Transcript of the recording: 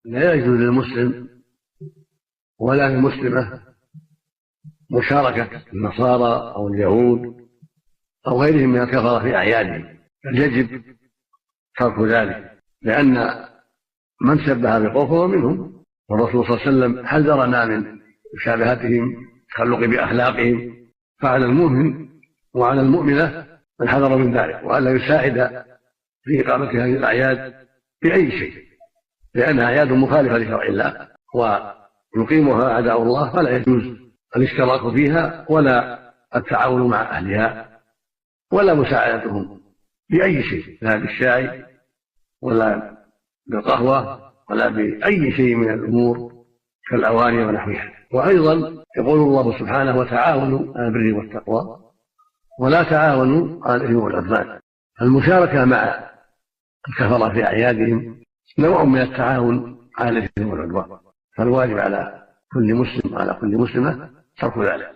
لا يجوز للمسلم ولا للمسلمة مشاركة النصارى أو اليهود أو غيرهم من الكفرة في أعيادهم، بل يجب ترك ذلك، لأن من شبه بالقوم فهو منهم، والرسول صلى الله عليه وسلم حذرنا من مشابهتهم التخلق بأخلاقهم، فعلى المؤمن وعلى المؤمنة من حذر من ذلك، وألا يساعد في إقامة هذه الأعياد بأي شيء، لأنها أعياد مخالفة لشرع الله ويقيمها أعداء الله، فلا يجوز الاشتراك فيها ولا التعاون مع أهلها ولا مساعدتهم بأي شيء، لا بالشاي ولا بالقهوة ولا بأي شيء من الأمور كالأواني ونحوها. وأيضا يقول الله سبحانه: وتعاونوا على البر والتقوى ولا تعاونوا على الإثم والعدوان. المشاركة مع الكفرة في أعيادهم نوع من التعاون على الإثم والعدوان، فالواجب على كل مسلم وعلى كل مسلمة ترك ذلك.